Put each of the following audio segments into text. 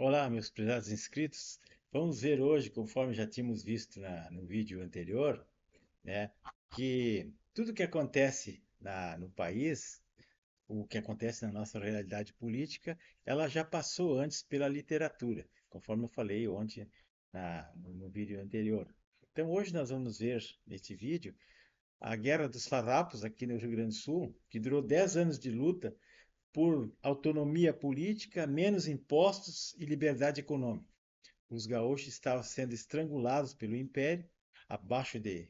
Olá, meus prezados inscritos. Vamos ver hoje, conforme já tínhamos visto no vídeo anterior, né, que tudo que acontece no país, o que acontece na nossa realidade política, ela já passou antes pela literatura, conforme eu falei ontem no vídeo anterior. Então, hoje nós vamos ver neste vídeo a Guerra dos Farrapos aqui no Rio Grande do Sul, que durou 10 anos de luta por autonomia política, menos impostos e liberdade econômica. Os gaúchos estavam sendo estrangulados pelo Império, abaixo de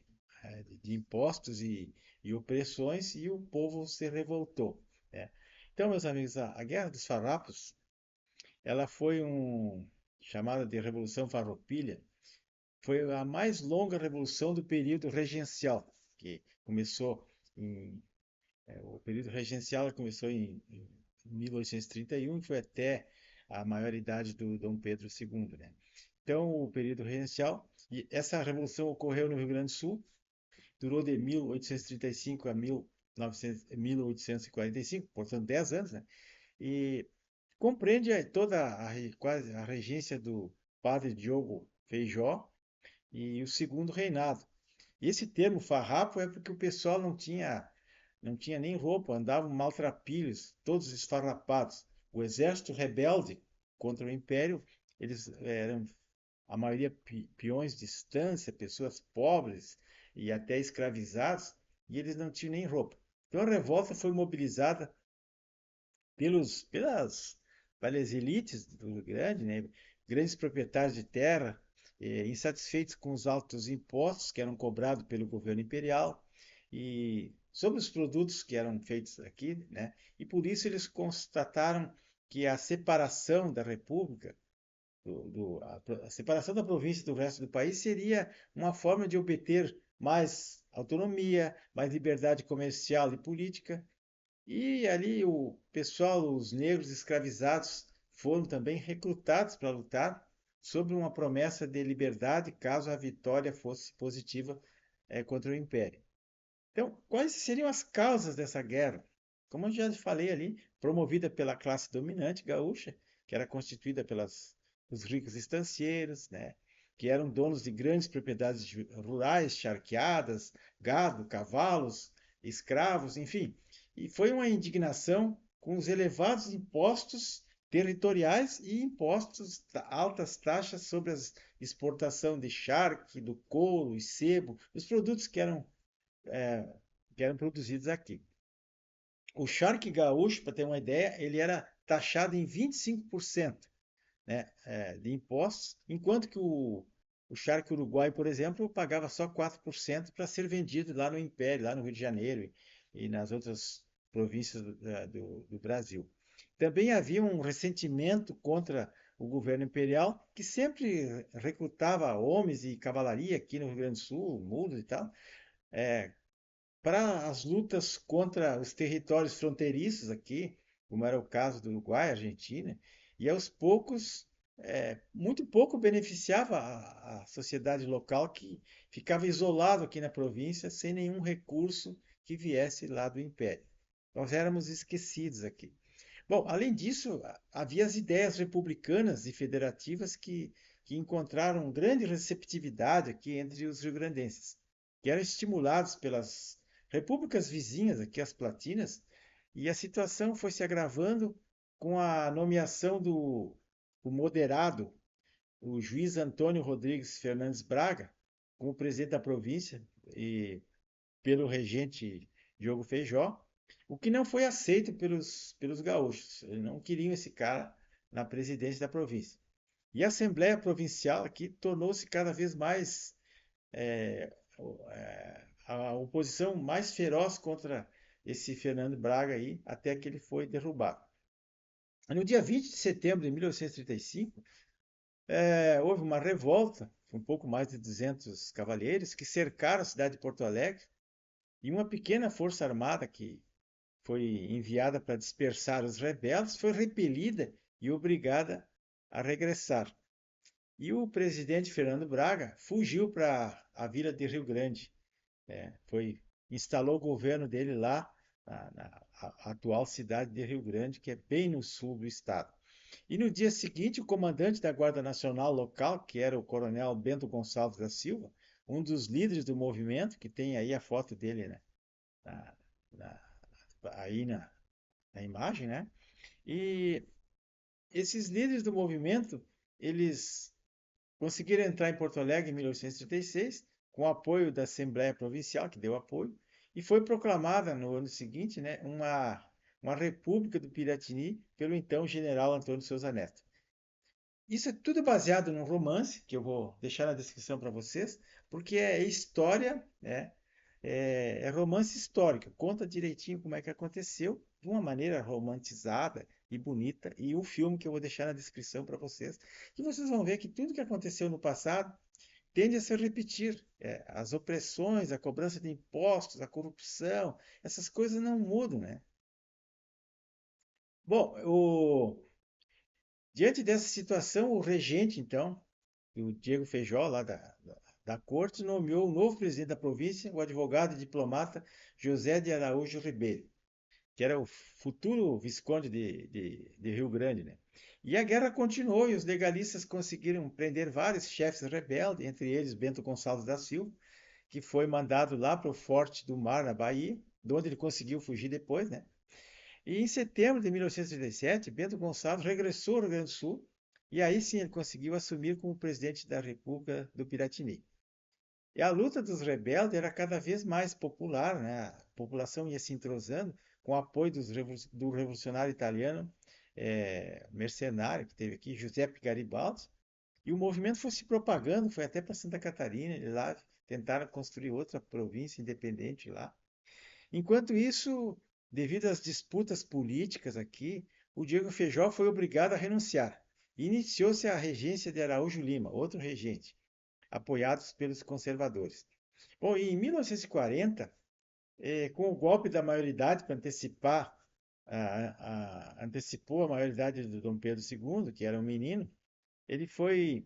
impostos e opressões, e o povo se revoltou, né? Então, meus amigos, a Guerra dos Farrapos, ela foi chamada de Revolução Farroupilha, foi a mais longa revolução do período regencial, que começou o período regencial começou em 1831 e foi até a maioridade do Dom Pedro II, né? Então, o período regencial, e essa revolução ocorreu no Rio Grande do Sul, durou de 1835 a 1845, portanto 10 anos, né? E compreende quase a regência do padre Diogo Feijó e o segundo reinado. E esse termo farrapo é porque o pessoal não tinha nem roupa, andavam maltrapilhos, todos esfarrapados. O exército rebelde contra o império, eles eram a maioria peões de estância, pessoas pobres e até escravizados, e eles não tinham nem roupa. Então a revolta foi mobilizada pelas elites do Rio Grande, né? Grandes proprietários de terra, insatisfeitos com os altos impostos que eram cobrados pelo governo imperial e sobre os produtos que eram feitos aqui, né? E por isso eles constataram que a separação da República a separação da província do resto do país seria uma forma de obter mais autonomia, mais liberdade comercial e política. E ali o pessoal, os negros escravizados, foram também recrutados para lutar sob uma promessa de liberdade caso a vitória fosse positiva contra o Império. Então, quais seriam as causas dessa guerra? Como eu já falei ali, promovida pela classe dominante gaúcha, que era constituída pelos ricos estancieiros, né, que eram donos de grandes propriedades rurais, charqueadas, gado, cavalos, escravos, enfim. E foi uma indignação com os elevados impostos territoriais e impostos, altas taxas sobre a exportação de charque, do couro e sebo, os produtos que eram produzidos aqui. O charque gaúcho, para ter uma ideia, ele era taxado em 25%, né, de impostos, enquanto que o charque uruguai, por exemplo, pagava só 4% para ser vendido lá no Império, lá no Rio de Janeiro e nas outras províncias do Brasil. Também havia um ressentimento contra o governo imperial, que sempre recrutava homens e cavalaria aqui no Rio Grande do Sul, mulos e tal, para as lutas contra os territórios fronteiriços aqui, como era o caso do Uruguai, Argentina, e aos poucos, muito pouco beneficiava a sociedade local que ficava isolado aqui na província sem nenhum recurso que viesse lá do Império. Nós éramos esquecidos aqui. Bom, além disso, havia as ideias republicanas e federativas que encontraram grande receptividade aqui entre os rio-grandenses, que eram estimulados pelas repúblicas vizinhas, aqui as Platinas, e a situação foi se agravando com a nomeação do moderado, o juiz Antônio Rodrigues Fernandes Braga, como presidente da província, e pelo regente Diogo Feijó, o que não foi aceito pelos gaúchos. Eles não queriam esse cara na presidência da província. E a Assembleia Provincial aqui tornou-se cada vez mais é, a oposição mais feroz contra esse Fernando Braga aí, até que ele foi derrubado. No dia 20 de setembro de 1935, houve uma revolta, um pouco mais de 200 cavalheiros, que cercaram a cidade de Porto Alegre, e uma pequena força armada que foi enviada para dispersar os rebeldes foi repelida e obrigada a regressar. E o presidente Fernando Braga fugiu para a vila de Rio Grande, instalou o governo dele lá, na atual cidade de Rio Grande, que é bem no sul do estado. E no dia seguinte, o comandante da Guarda Nacional local, que era o coronel Bento Gonçalves da Silva, um dos líderes do movimento, que tem aí a foto dele, né, na, na- aí na imagem, né? E esses líderes do movimento, eles conseguiram entrar em Porto Alegre em 1836, com o apoio da Assembleia Provincial, que deu apoio, e foi proclamada no ano seguinte, né, uma República do Piratini pelo então general Antônio Souza Neto. Isso é tudo baseado num romance, que eu vou deixar na descrição para vocês, porque é história, né? É romance histórico, conta direitinho como é que aconteceu, de uma maneira romantizada e bonita, e um filme que eu vou deixar na descrição para vocês, que vocês vão ver que tudo que aconteceu no passado tende a se repetir. As opressões, a cobrança de impostos, a corrupção, essas coisas não mudam, né? Bom, diante dessa situação, o regente, então, o Diego Feijó, lá da corte, nomeou o novo presidente da província, o advogado e diplomata José de Araújo Ribeiro, que era o futuro Visconde de Rio Grande, né? E a guerra continuou e os legalistas conseguiram prender vários chefes rebeldes, entre eles Bento Gonçalves da Silva, que foi mandado lá para o Forte do Mar, na Bahia, de onde ele conseguiu fugir depois, né? E em setembro de 1937, Bento Gonçalves regressou ao Rio Grande do Sul e aí sim ele conseguiu assumir como presidente da República do Piratini. E a luta dos rebeldes era cada vez mais popular, né? A população ia se entrosando com o apoio do revolucionário italiano mercenário que teve aqui, Giuseppe Garibaldi, e o movimento foi se propagando, foi até para Santa Catarina, e lá tentaram construir outra província independente lá. Enquanto isso, devido às disputas políticas aqui, o Diego Feijó foi obrigado a renunciar. E iniciou-se a regência de Araújo Lima, outro regente, apoiados pelos conservadores. Bom, e em 1940, com o golpe da maioridade para antecipar, antecipou a maioridade do Dom Pedro II, que era um menino, ele foi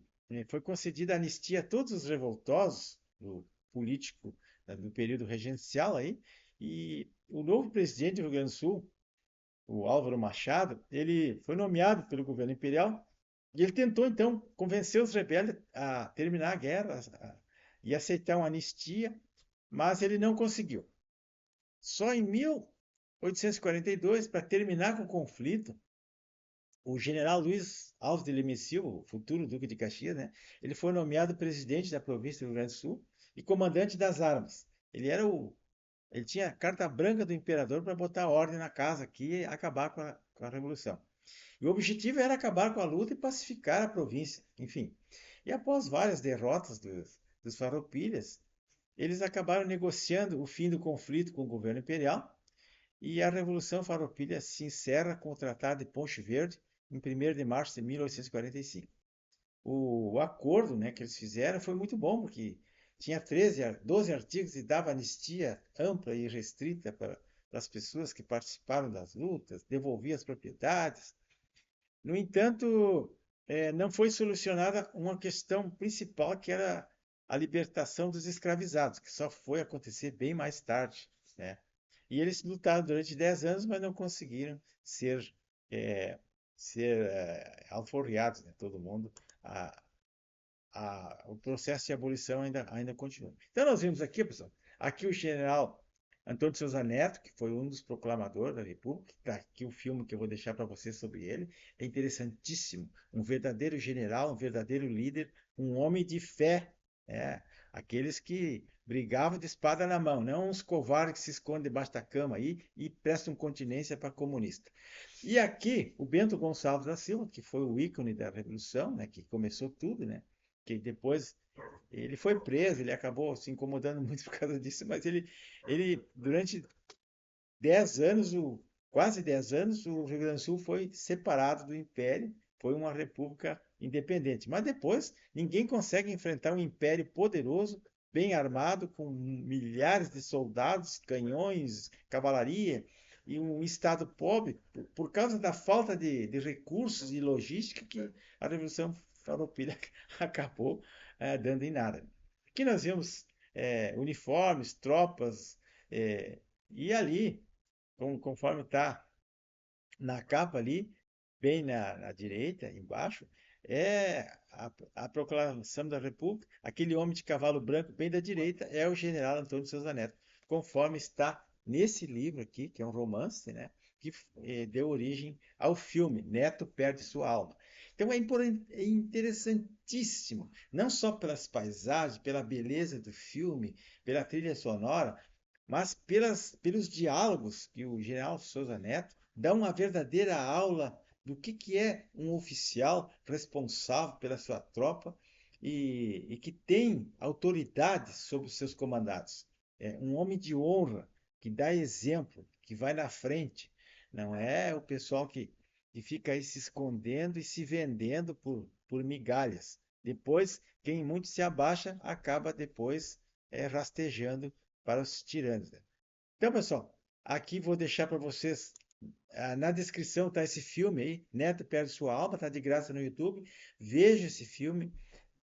concedida anistia a todos os revoltosos do político do período regencial aí, e o novo presidente do Rio Grande do Sul, o Álvaro Machado, ele foi nomeado pelo governo imperial e ele tentou então convencer os rebeldes a terminar a guerra e aceitar uma anistia, mas ele não conseguiu. Só em 1842, para terminar com o conflito, o general Luiz Alves de Lima e Silva, o futuro Duque de Caxias, né? Ele foi nomeado presidente da província do Rio Grande do Sul e comandante das armas. Ele tinha a carta branca do imperador para botar ordem na casa aqui e acabar com a revolução. E o objetivo era acabar com a luta e pacificar a província, enfim. E após várias derrotas dos farroupilhas, eles acabaram negociando o fim do conflito com o governo imperial e a Revolução Farroupilha se encerra com o Tratado de Ponche Verde em 1º de março de 1845. O acordo, né, que eles fizeram foi muito bom, porque tinha 12 artigos e dava anistia ampla e restrita para as pessoas que participaram das lutas, devolvia as propriedades. No entanto, não foi solucionada uma questão principal, que era a libertação dos escravizados, que só foi acontecer bem mais tarde, né? E eles lutaram durante 10 anos, mas não conseguiram é, ser alforriados, né? Todo mundo. A, o processo de abolição ainda continua. Então, nós vimos aqui, pessoal, aqui o general Antônio de Souza Neto, que foi um dos proclamadores da República, está aqui o filme que eu vou deixar para vocês sobre ele, é interessantíssimo, um verdadeiro general, um verdadeiro líder, um homem de fé, né? Aqueles que brigavam de espada na mão, não uns covardes que se escondem debaixo da cama aí e prestam continência para comunista. E aqui o Bento Gonçalves da Silva, que foi o ícone da Revolução, né, que começou tudo, né? Que depois ele foi preso, ele acabou se incomodando muito por causa disso, mas ele durante 10 anos, quase 10 anos, o Rio Grande do Sul foi separado do Império, foi uma república independente. Mas depois, ninguém consegue enfrentar um império poderoso, bem armado, com milhares de soldados, canhões, cavalaria, e um Estado pobre, por causa da falta de recursos e logística, que a Revolução Farroupilha acabou dando em nada. Aqui nós vemos uniformes, tropas, e ali conforme está na capa ali, bem na direita, embaixo, é a proclamação da República. Aquele homem de cavalo branco, bem da direita, é o general Antônio de Souza Neto, conforme está nesse livro aqui, que é um romance, né? Que deu origem ao filme Neto Perde Sua Alma. Então é interessantíssimo, não só pelas paisagens, pela beleza do filme, pela trilha sonora, mas pelos diálogos que o general Souza Neto dá uma verdadeira aula do que é um oficial responsável pela sua tropa e que tem autoridade sobre os seus comandados. É um homem de honra, que dá exemplo, que vai na frente. Não é o pessoal que fica aí se escondendo e se vendendo por migalhas. Depois, quem muito se abaixa, acaba depois rastejando para os tiranos. Então, pessoal, aqui vou deixar para vocês, na descrição está esse filme aí, Neto Perde Sua Alma, está de graça no YouTube. Veja esse filme,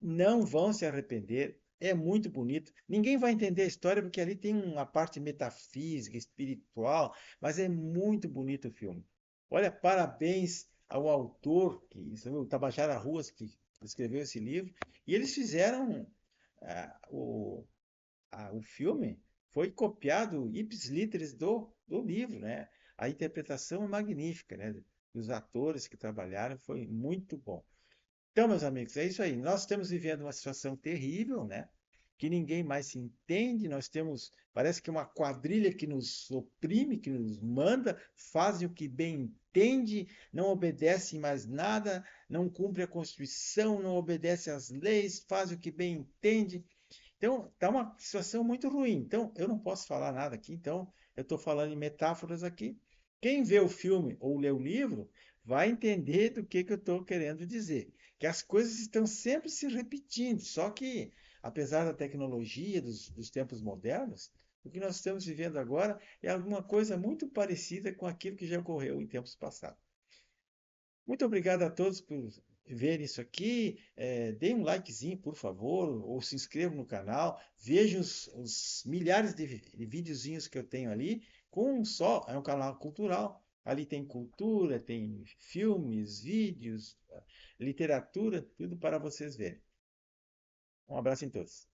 não vão se arrepender. É muito bonito. Ninguém vai entender a história porque ali tem uma parte metafísica, espiritual, mas é muito bonito o filme. Olha, parabéns ao autor, o Tabajara Ruas, que escreveu esse livro. E eles fizeram o o filme foi copiado ipsis literis do livro, né? A interpretação é magnífica, né? Os atores que trabalharam foi muito bom. Então, meus amigos, é isso aí. Nós estamos vivendo uma situação terrível, né? Que ninguém mais se entende. Nós temos, parece que uma quadrilha que nos oprime, que nos manda, faz o que bem entende, não obedece mais nada, não cumpre a Constituição, não obedece às leis, faz o que bem entende. Então, está uma situação muito ruim. Então, eu não posso falar nada aqui. Então, eu estou falando em metáforas aqui. Quem vê o filme ou lê o livro vai entender do que eu estou querendo dizer. Que as coisas estão sempre se repetindo. Só que, apesar da tecnologia, dos tempos modernos, o que nós estamos vivendo agora é alguma coisa muito parecida com aquilo que já ocorreu em tempos passados. Muito obrigado a todos por verem isso aqui. Deem um likezinho, por favor, ou se inscrevam no canal. Vejam os milhares de videozinhos que eu tenho ali, com só, é um canal cultural. Ali tem cultura, tem filmes, vídeos, literatura, tudo para vocês verem. Um abraço em todos.